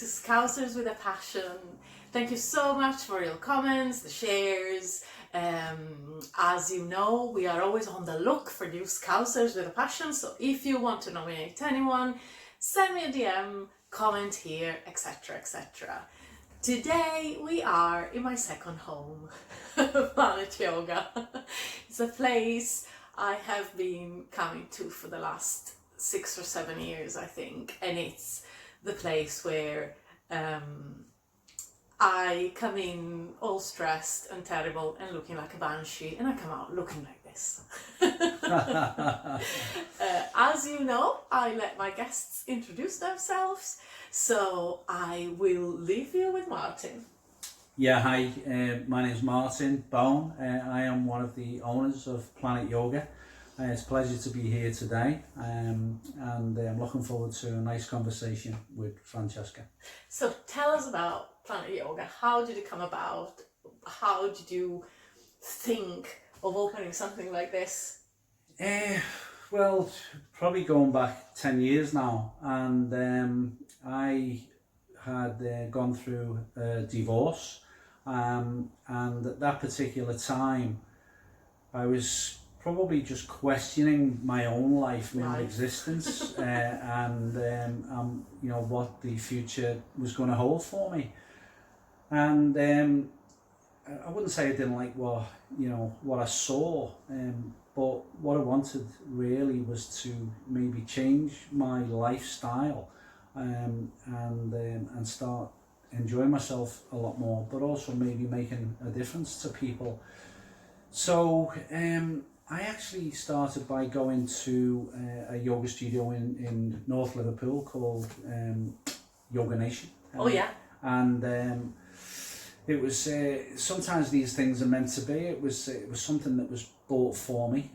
to Scousers with a Passion. Thank you so much for your comments, the shares. As you know, we are always on the look for new Scousers with a Passion, so if you want to nominate anyone, send me a DM, comment here, etc, etc. Today we are in my second home, Planet Yoga. It's a place I have been coming to for the last 6 or 7 years, I think, and it's the place where I come in all stressed and terrible and looking like a banshee, and I come out looking like this. As you know, I let my guests introduce themselves, so I will leave you with Martin. Yeah, hi, my name is Martin Bone. I am one of the owners of Planet Yoga. It's a pleasure to be here today, and I'm looking forward to a nice conversation with Francesca. So tell us about Planet Yoga. How did it come about? How did you think of opening something like this? Well, probably going back 10 years now, and I had gone through a divorce, and at that particular time I was probably just questioning my own life, my own existence, and you know, what the future was going to hold for me. And I wouldn't say I didn't like what I saw, but what I wanted really was to maybe change my lifestyle, and start enjoying myself a lot more, but also maybe making a difference to people. So I actually started by going to a yoga studio in North Liverpool called Yoga Nation. Oh yeah. And it was sometimes these things are meant to be. It was something that was bought for me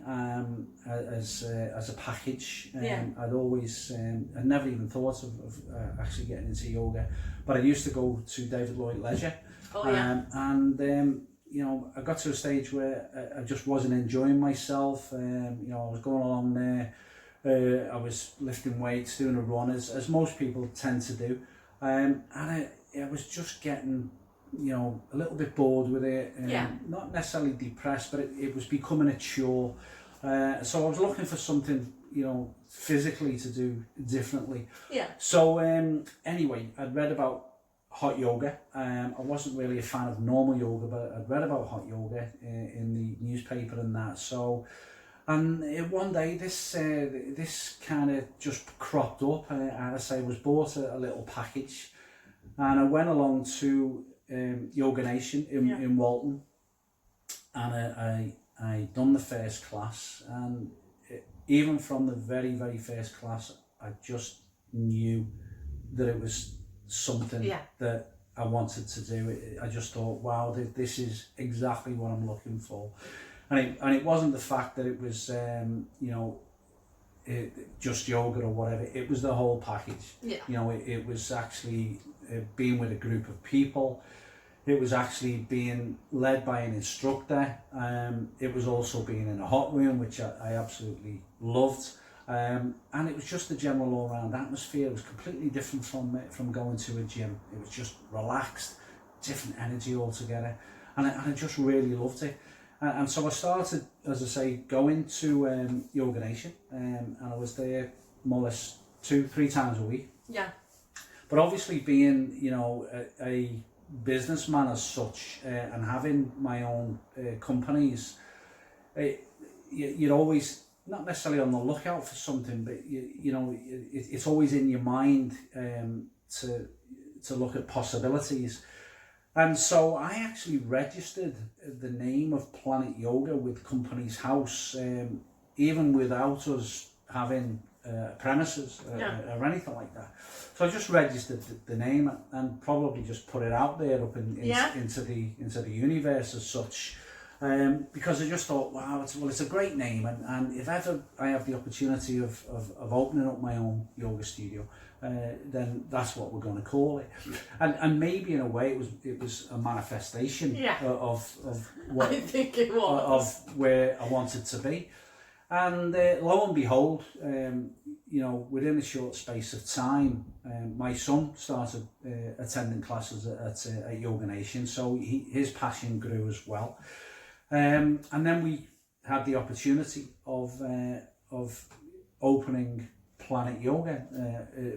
as a package. I'd always I'd never even thought of actually getting into yoga, but I used to go to David Lloyd Leisure. Oh yeah. And you know, I got to a stage where I just wasn't enjoying myself. You know, I was going along there, I was lifting weights, doing a run, as most people tend to do, and I was just getting, you know, a little bit bored with it, not necessarily depressed, but it was becoming a chore. So I was looking for something, you know, physically to do differently. Yeah. So anyway, I'd read about hot yoga. I wasn't really a fan of normal yoga, but I'd read about hot yoga in the newspaper and that. So, and one day this kind of just cropped up. I was bought a little package, and I went along to Yoga Nation in Walton, and I done the first class, and even from the very, very first class, I just knew that it was something that I wanted to do. I just thought, wow, this is exactly what I'm looking for. And it wasn't the fact that it was you know, just yoga or whatever. It was the whole package. You know, it was actually being with a group of people. It was actually being led by an instructor. It was also being in a hot room, which I absolutely loved. And it was just the general all-round atmosphere. It was completely different from going to a gym. It was just relaxed, different energy altogether, and I just really loved it. And so I started, as I say, going to Yoga Nation, and I was there more or less 2-3 times a week. Yeah. But obviously, being, you know, a businessman as such, and having my own companies, you're always not necessarily on the lookout for something, but you know, it's always in your mind to look at possibilities. And so I actually registered the name of Planet Yoga with Companies House, even without us having premises or anything like that. So I just registered the name and probably just put it out there up into the universe as such. Because I just thought, wow, it's a great name, and if ever I have the opportunity of opening up my own yoga studio, then that's what we're going to call it. And maybe in a way it was a manifestation of what I think it was, of where I wanted to be. And lo and behold, you know, within a short space of time, my son started attending classes at Yoga Nation, so his passion grew as well. And then we had the opportunity of opening Planet Yoga,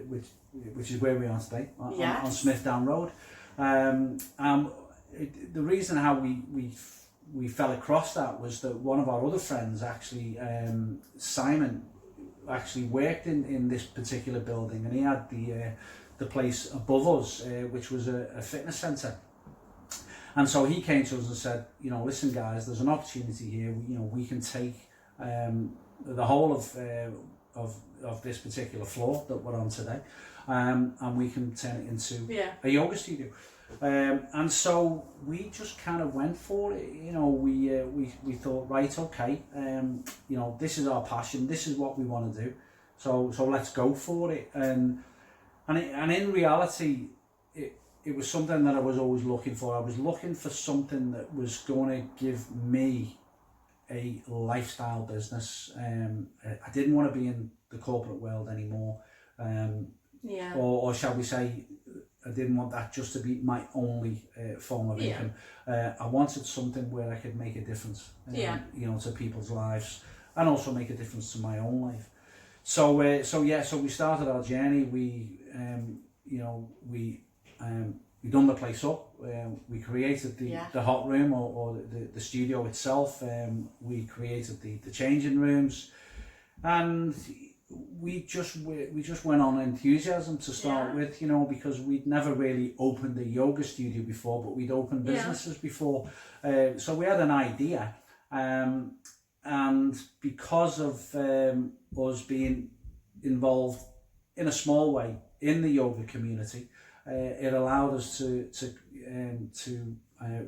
which is where we are today, on Smith Down Road. The reason how we fell across that was that one of our other friends, actually, Simon, actually worked in this particular building, and he had the place above us, which was a fitness centre. And so he came to us and said, you know, listen guys, there's an opportunity here. You know, we can take the whole of this particular floor that we're on today, and we can turn it into a yoga studio. And so we just kind of went for it. You know, we thought, right, okay, you know, this is our passion. This is what we want to do. So let's go for it. And in reality, it was something that I was always looking for. I was looking for something that was going to give me a lifestyle business. I didn't want to be in the corporate world anymore. Or shall we say, I didn't want that just to be my only form of income. I wanted something where I could make a difference, you know, to people's lives, and also make a difference to my own life. So we started our journey. We done the place up. We created the hot room or the studio itself. We created the changing rooms, and we just went on enthusiasm to start with, you know, because we'd never really opened a yoga studio before, but we'd opened businesses before. So we had an idea, and because of us being involved in a small way in the yoga community, it allowed us to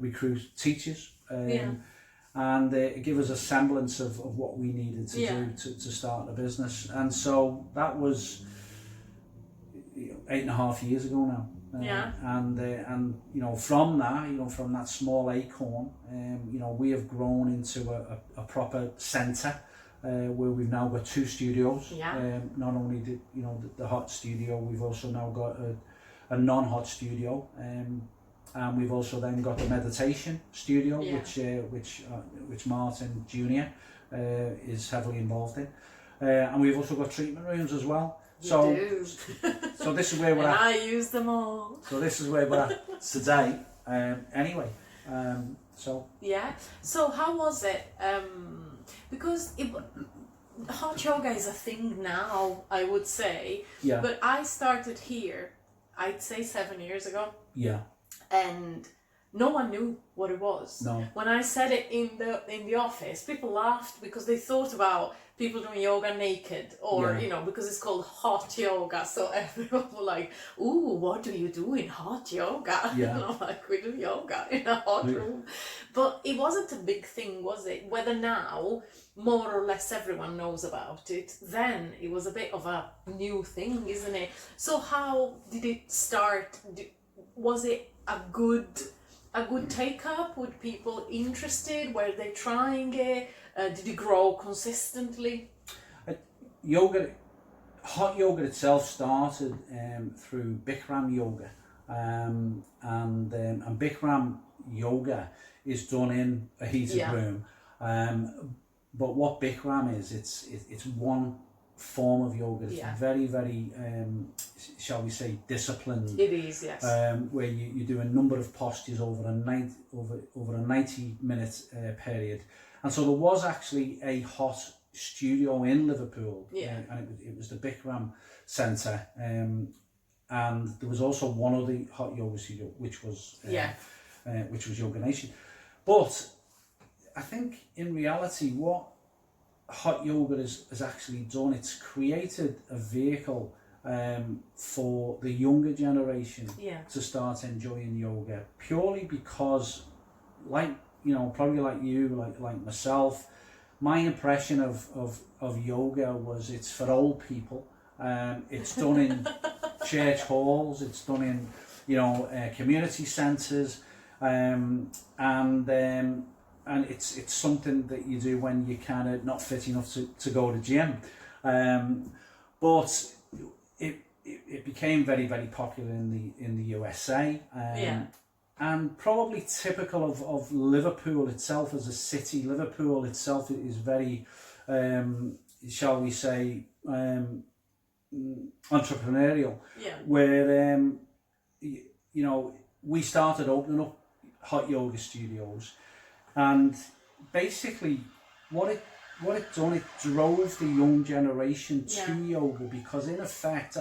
recruit teachers and give us a semblance of what we needed to do to start a business. And so that was 8.5 years ago now. And you know, from that small acorn, you know, we have grown into a proper centre. Where we've now got 2 studios. Not only the hot studio, we've also now got a non-hot studio, and we've also then got the meditation studio, which Martin Jr. Is heavily involved in, and we've also got treatment rooms as well. So this is where we're at. I use them all. So this is where we're at today. Anyway, So how was it? Because hot yoga is a thing now, I would say. But I started here, I'd say 7 years ago. And no one knew what it was. No. When I said it in the office, people laughed because they thought about people doing yoga naked, or you know, because it's called hot yoga, so everyone was like, "Ooh, what do you do in hot yoga?" And I'm like, "We do yoga in a hot room." But it wasn't a big thing, was it? Whether now more or less everyone knows about it, then it was a bit of a new thing, isn't it? So how did it start? Was it a good take up? Were people interested? Were they trying it? Did it grow consistently? Hot yoga itself started through Bikram yoga, and Bikram yoga is done in a heated room. But what Bikram is, it's one form of yoga. It's very, very, shall we say, disciplined. It is, yes. Where you do a number of postures over a 90-minute period. And so there was actually a hot studio in Liverpool, and it was the Bikram Centre, and there was also one other hot yoga studio, which was Yoga Nation. But I think in reality, what hot yoga has actually done, it's created a vehicle for the younger generation to start enjoying yoga, purely because, probably like you, like myself, my impression of yoga was it's for old people. It's done in church halls, it's done in community centres, and it's something that you do when you're kind of not fit enough to go to gym. but it became very, very popular in the USA. And probably typical of Liverpool itself as a city. Liverpool itself is very, shall we say, entrepreneurial. Where, we started opening up hot yoga studios, and basically what it done, it drove the young generation to yoga, because in effect,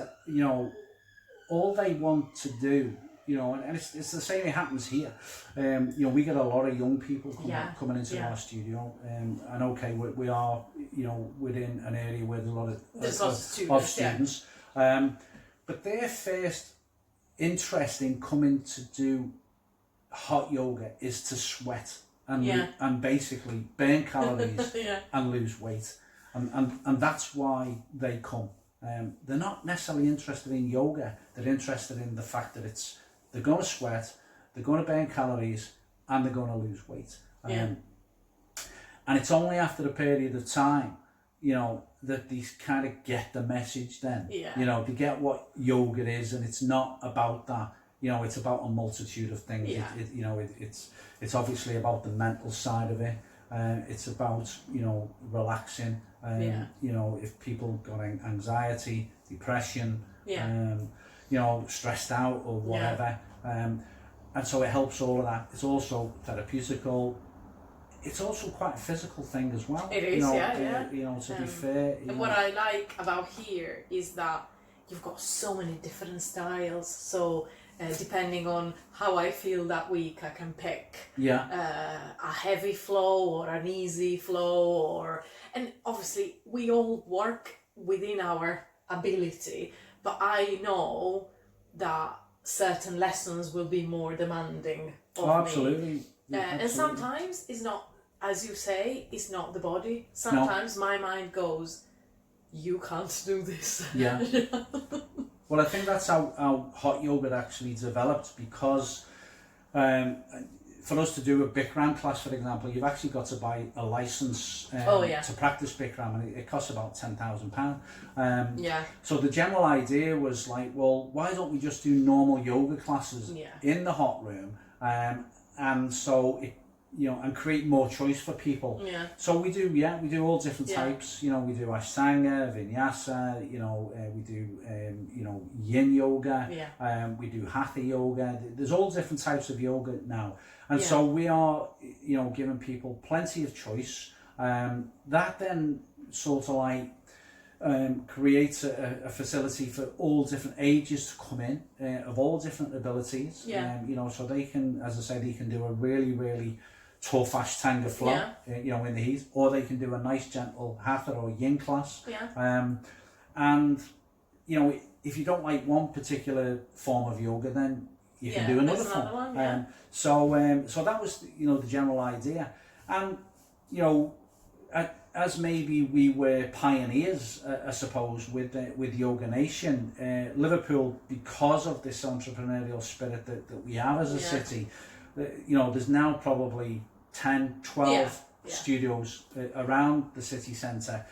all they want to do, and it's the same, it happens here. We get a lot of young people coming into our studio, and okay, we are, within an area where there's a lot of students. But their first interest in coming to do hot yoga is to sweat and basically burn calories and lose weight, and that's why they come. They're not necessarily interested in yoga. They're interested in the fact that they're going to sweat, they're going to burn calories, and they're going to lose weight. And it's only after a period of time, that these kind of get the message then. They get what yoga is, and it's not about that. It's about a multitude of things. It's obviously about the mental side of it. It's about, relaxing. If people got anxiety, depression, stressed out or whatever. And so it helps all of that. It's also therapeutical. It's also quite a physical thing as well. It is, to be fair. And what I like about here is that you've got so many different styles. So depending on how I feel that week, I can pick a heavy flow or an easy flow, and obviously we all work within our ability, but I know that certain lessons will be more demanding of me. Absolutely. And sometimes it's not, as you say, it's not the body. Sometimes my mind goes, you can't do this. Well, I think that's how hot yoga actually developed, because for us to do a Bikram class, for example, you've actually got to buy a license to practice Bikram, and it costs about £10,000. So the general idea was like, well, why don't we just do normal yoga classes in the hot room, and so it, and create more choice for people. So we do all different types. We do Ashtanga, Vinyasa. We do Yin yoga. We do Hatha yoga. There's all different types of yoga now, and so we are, giving people plenty of choice. That then sort of like creates a facility for all different ages to come in, of all different abilities. So they can, as I say, they can do a really, really tough Ashtanga flow, in the heat, or they can do a nice gentle Hatha or Yin class. And if you don't like one particular form of yoga, then you can do another form. So that was the general idea, and as maybe we were pioneers, I suppose, with Yoga Nation, Liverpool, because of this entrepreneurial spirit that we have as a city, there's now probably 10, 12 studios around the city centre,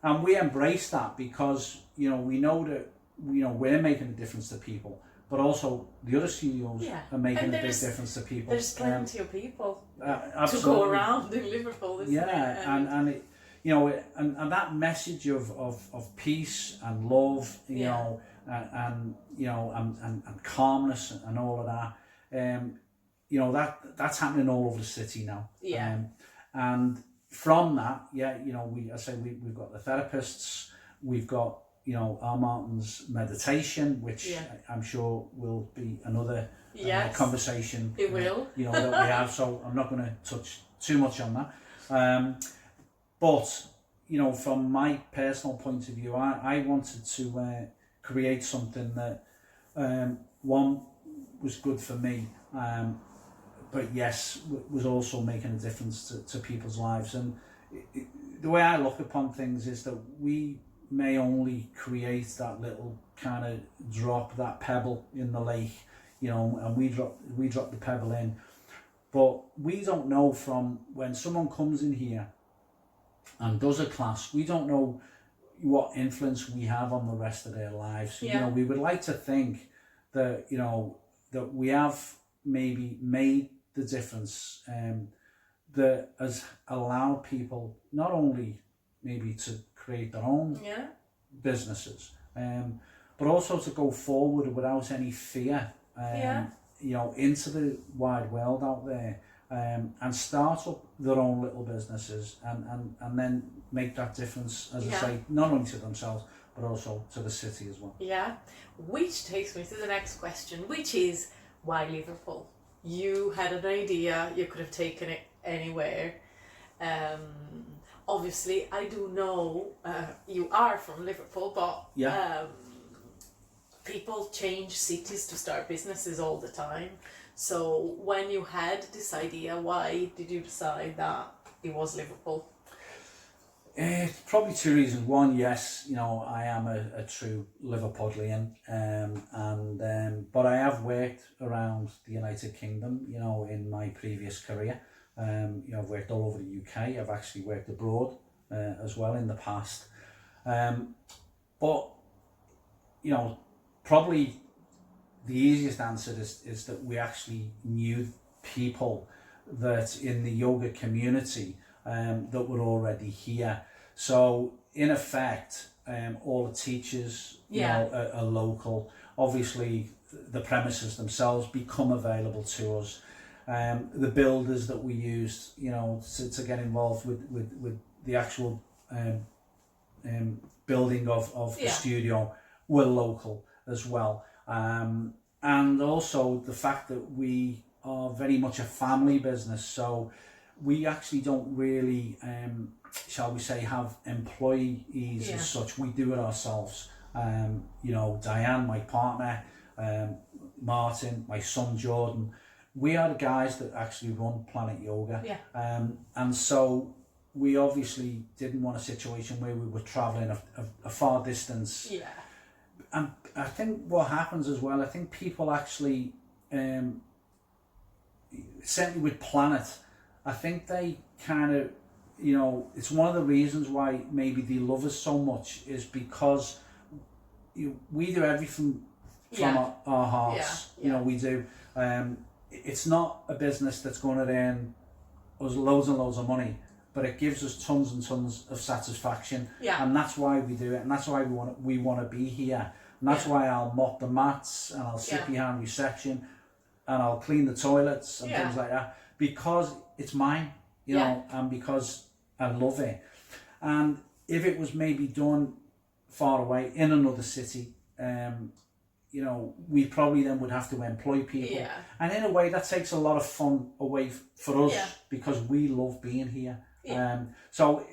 and we embrace that because we know that we're making a difference to people, but also the other studios are making a big difference to people. There's plenty of people to absolutely. go around in Liverpool, isn't it? And it, and that message of peace and love, and calmness and all of that, that's happening all over the city now. And from that, we've got the therapists, we've got our Martin's meditation, which I'm sure will be another conversation. It will. That we have. So I'm not going to touch too much on that. But from my personal point of view, I wanted to create something that one was good for me, but was also making a difference to people's lives. And the way I look upon things is that we may only create that little kind of drop, that pebble in the lake, and we drop the pebble in, but we don't know from when someone comes in here and does a class, we don't know, what influence we have on the rest of their lives. So, you know, we would like to think that, you know, that we have maybe made the difference that has allowed people not only maybe to create their own businesses, but also to go forward without any fear, you know, into the wide world out there, and start up their own little businesses, and then make that difference, as I say, not only to themselves, but also to the city as well. Yeah, which takes me to the next question, which is, why Liverpool? You had an idea, you could have taken it anywhere. Obviously, I do know you are from Liverpool, but people change cities to start businesses all the time. So when you had this idea, why did you decide that it was Liverpool? Probably two reasons. One, yes, you know, I am a true Liverpudlian, but I have worked around the United Kingdom, you know, in my previous career. You know, I've worked all over the UK. I've actually worked abroad as well in the past. But, you know, probably the easiest answer is that we actually knew people that in the yoga community that were already here. So in effect, all the teachers, you know, are local. Obviously, the premises themselves become available to us. The builders that we used, you know, to get involved with the actual building of the studio were local as well. And also the fact that we are very much a family business, so we actually don't really, shall we say, have employees as such. We do it ourselves. You know, Diane, my partner, Martin, my son Jordan, we are the guys that actually run Planet Yoga. And so we obviously didn't want a situation where we were travelling a far distance. And I think what happens as well, I think people actually, certainly with Planet, I think they kind of, you know, it's one of the reasons why maybe they love us so much is because we do everything from our hearts. You know, we do. It's not a business that's going to earn us loads and loads of money, but it gives us tons and tons of satisfaction. And that's why we do it, and that's why we want to be here. And that's why I'll mop the mats, and I'll sit behind reception, and I'll clean the toilets and things like that, because it's mine, you know, and because I love it. And if it was maybe done far away in another city, you know, we probably then would have to employ people. And in a way, that takes a lot of fun away for us because we love being here. So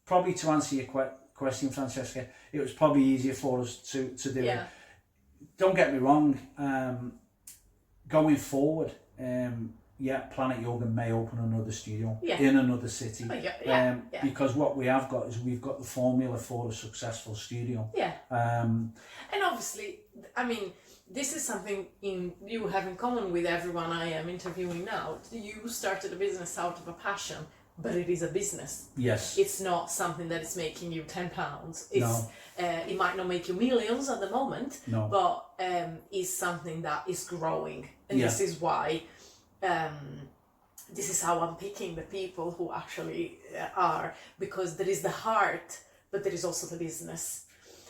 probably to answer your question, Francesca, it was probably easier for us to do it. Don't get me wrong, going forward, Planet Yoga may open another studio in another city, because what we have got is we've got the formula for a successful studio. And obviously, I mean, this is something you have in common with everyone I am interviewing now. You started a business out of a passion, but it is a business. It's not something that is making you £10. It might not make you millions at the moment, but is something that is growing. And this is why, this is how I'm picking the people who actually are, because there is the heart, but there is also the business.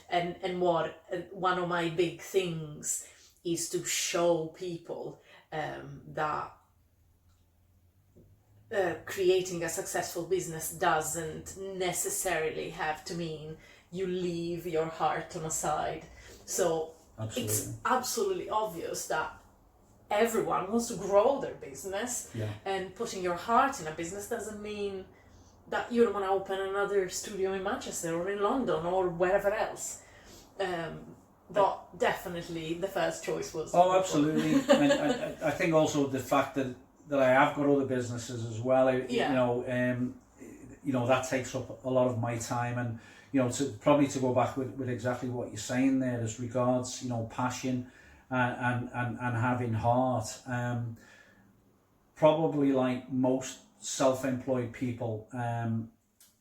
And what one of my big things is to show people that creating a successful business doesn't necessarily have to mean you leave your heart on a side. So it's absolutely obvious that everyone wants to grow their business, and putting your heart in a business doesn't mean that you don't want to open another studio in Manchester or in London or wherever else. But definitely the first choice was... Oh, absolutely. And I think also the fact that I have got other businesses as well, you know, that takes up a lot of my time. And, you know, to go back with exactly what you're saying there as regards, you know, passion and having heart. Probably like most self-employed people,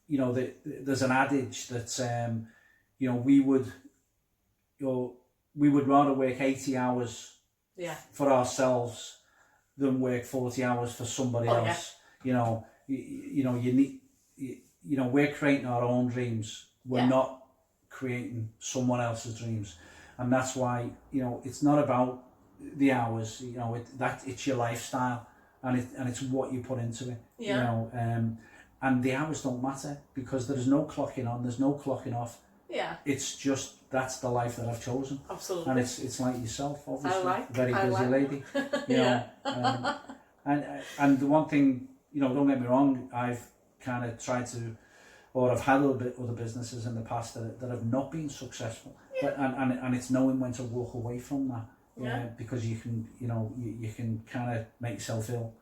you know, there's an adage that you know, we would, we would rather work 80 hours for ourselves than work 40 hours for somebody else. You know, you need, you know, we're creating our own dreams. We're not creating someone else's dreams, and that's why, you know, it's not about the hours. You know, it's your lifestyle, and it's what you put into it. You know, and the hours don't matter because there's no clocking on, there's no clocking off. It's just, that's the life that I've chosen. Absolutely. And it's like yourself, obviously. Very I busy like lady. You know, and the one thing, you know, don't get me wrong, I've kind of tried to, or I've had other businesses in the past that have not been successful. But and it's knowing when to walk away from that. Because you can, you know, you can kind of make yourself ill.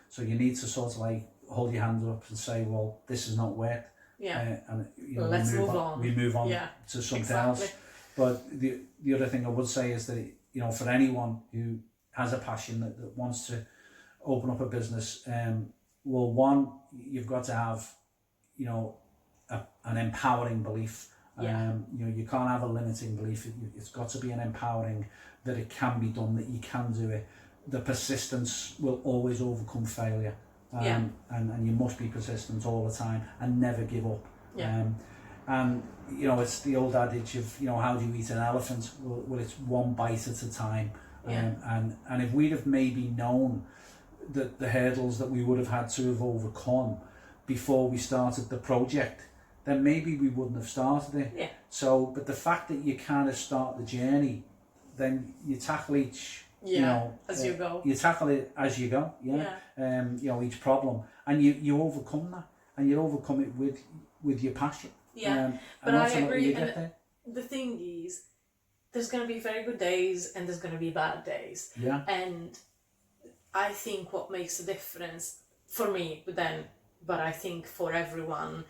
So you need to sort of like hold your hands up and say, well, this has not worked. And you know, let's move on. We move on to something else. But the other thing I would say is that, you know, for anyone who has a passion that wants to open up a business, well, one, you've got to have, you know, an empowering belief. You know, you can't have a limiting belief. It's got to be an empowering, that it can be done, that you can do it. The persistence will always overcome failure. And you must be persistent all the time and never give up. And you know, it's the old adage of, you know, how do you eat an elephant? Well, it's one bite at a time. And if we'd have maybe known that the hurdles that we would have had to have overcome before we started the project, then maybe we wouldn't have started it. So, but the fact that you kind of start the journey, then you tackle each, you know, as you go. You tackle it as you go. You know, each problem, and you overcome that, and you overcome it with your passion. But I agree. And the thing is, there's going to be very good days and there's going to be bad days. And I think what makes a difference for me, but I think for everyone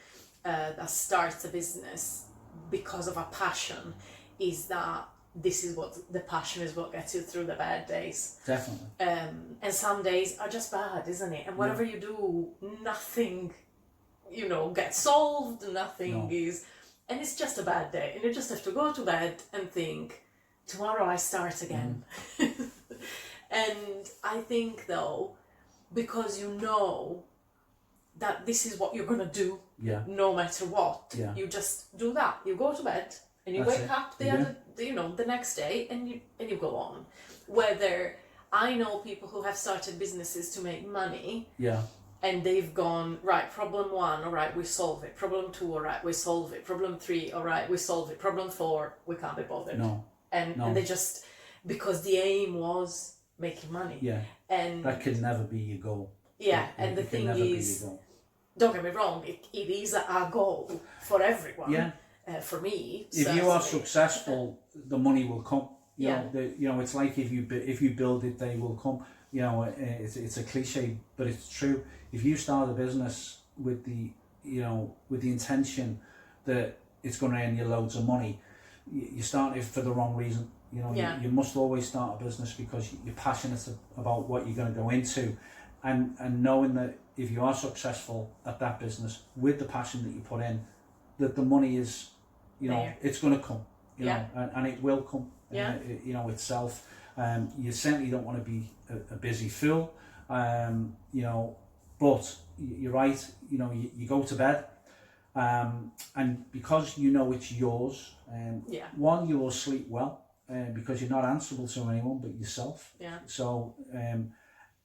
that starts a business because of a passion, is that this is what the passion is, what gets you through the bad days. Definitely. And some days are just bad, isn't it? And whatever you do, nothing, you know, gets solved, nothing is, and it's just a bad day, and you just have to go to bed and think, tomorrow I start again. And I think though, because you know that this is what you're gonna do, no matter what, you just do that. You go to bed and you wake up the next day, and you go on. Whether I know people who have started businesses to make money, and they've gone, right, problem 1, all right, we solve it. Problem 2, all right, we solve it. Problem 3, all right, we solve it. Problem 4, we can't be bothered. And they just, because the aim was making money. And that could never be your goal. And the thing is, don't get me wrong, it is a goal for everyone. For me, if you are successful, the money will come. You know, it's like if you build it, they will come. You know, it's a cliche, but it's true. If you start a business with the intention that it's going to earn you loads of money, you start it for the wrong reason. You know, you must always start a business because you're passionate about what you're going to go into, and knowing that if you are successful at that business with the passion that you put in, that the money is, you know, it's going to come. You know, and it will come. You know, itself. You certainly don't want to be a busy fool. You know, but you're right. You know, you go to bed, and because you know it's yours. One, you will sleep well, because you're not answerable to anyone but yourself. So, and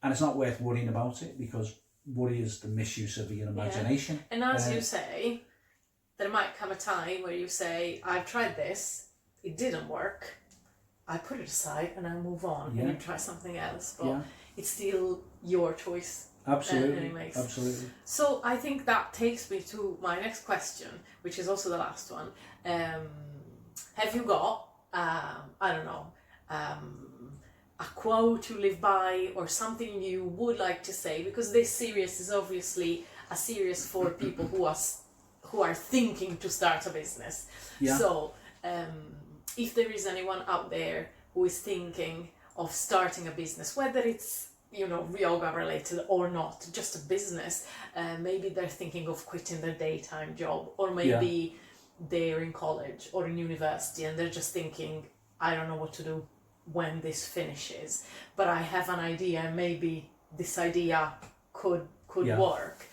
it's not worth worrying about it, because worry is the misuse of your imagination. And as you say, there might come a time where you say, I've tried this, it didn't work, I put it aside and I move on and you try something else. But it's still your choice. Absolutely. Absolutely. So I think that takes me to my next question, which is also the last one. Have you got, I don't know, a quote you live by, or something you would like to say? Because this series is obviously a series for people who are thinking to start a business. So if there is anyone out there who is thinking of starting a business, whether it's, you know, yoga related or not, just a business, maybe they're thinking of quitting their daytime job, or maybe they're in college or in university and they're just thinking, I don't know what to do when this finishes, but I have an idea and maybe this idea could work.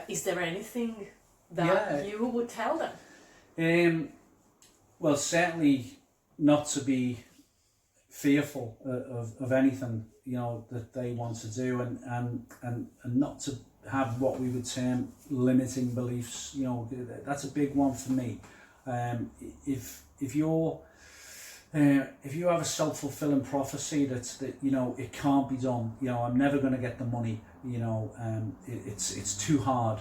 Is there anything that you would tell them? Well, certainly not to be fearful of anything, you know, that they want to do, and not to have what we would term limiting beliefs. You know, that's a big one for me. If you have a self-fulfilling prophecy that you know it can't be done, you know, I'm never going to get the money, you know, it's too hard,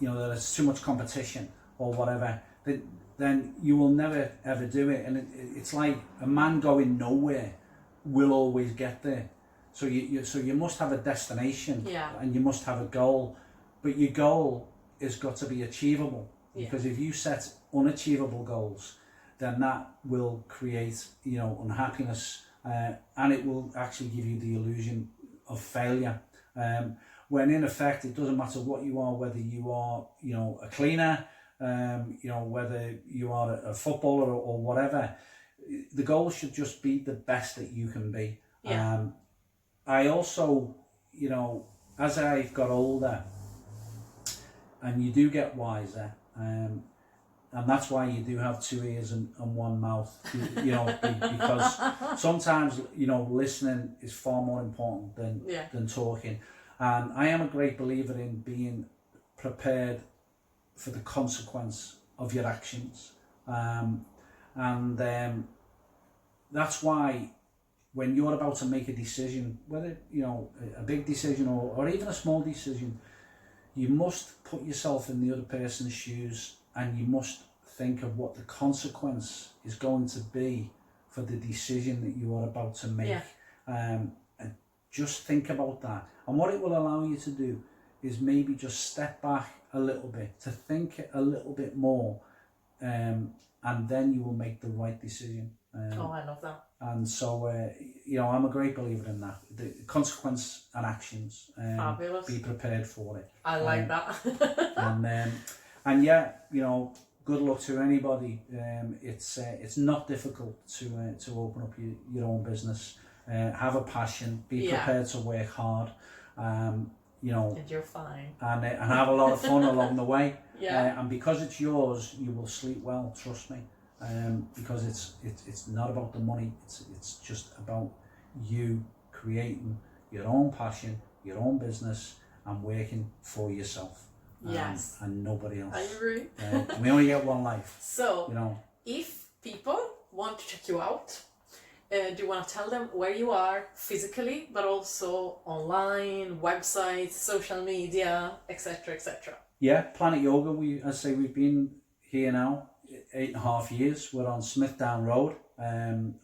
you know, that it's too much competition or whatever, then you will never ever do it. And it's like a man going nowhere will always get there. So you must have a destination, and you must have a goal, but your goal has got to be achievable. Because if you set unachievable goals, then that will create, you know, unhappiness, and it will actually give you the illusion of failure. When in effect, it doesn't matter what you are, whether you are, you know, a cleaner, you know, whether you are a footballer or whatever. The goal should just be the best that you can be. I also, you know, as I've got older, and you do get wiser, and that's why you do have two ears and one mouth, you know, because sometimes, you know, listening is far more important than talking. And I am a great believer in being prepared for the consequence of your actions. And that's why when you're about to make a decision, whether, you know, a big decision or even a small decision, you must put yourself in the other person's shoes, and you must think of what the consequence is going to be for the decision that you are about to make. And just think about that. And what it will allow you to do is maybe just step back a little bit, to think a little bit more, and then you will make the right decision. I love that. And so, you know, I'm a great believer in that. The consequence and actions. Fabulous. Be prepared for it. I like that. And yeah, you know, good luck to anybody. It's not difficult to open up your own business. Have a passion. Be prepared to work hard. You know, and you're fine. And have a lot of fun along the way. And because it's yours, you will sleep well. Trust me. Because it's not about the money. It's just about you creating your own passion, your own business, and working for yourself. Yes. And nobody else. I agree. We only get one life. So, you know, if people want to check you out, do you want to tell them where you are physically, but also online, websites, social media, etc., etc.? Yeah, Planet Yoga. We've been here now 8.5 years. We're on Smithdown Road, and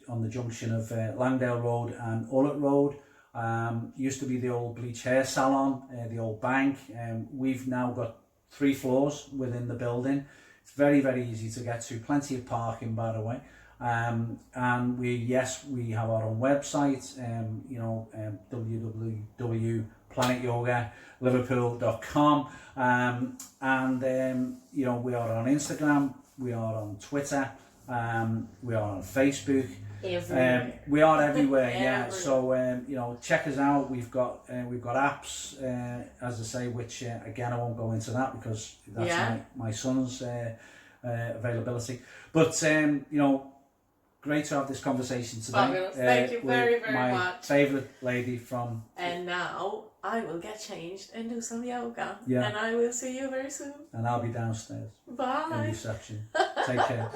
on the junction of Langdale Road and Ullet Road. Used to be the old bleach hair salon, the old bank. We've now got 3 floors within the building. It's very, very easy to get to. Plenty of parking, by the way. And we have our own website, you know, www.planetyoga.liverpool.com. You know, we are on Instagram, we are on Twitter, we are on Facebook. Everywhere. We are everywhere, yeah. So you know, check us out. We've got apps, as I say, which again I won't go into that because that's my son's availability. But you know, great to have this conversation today. Fabulous. Thank you very, very my much. favourite lady from. And now I will get changed and do some yoga. Yeah. And I will see you very soon. And I'll be downstairs. Bye. In reception. Take care.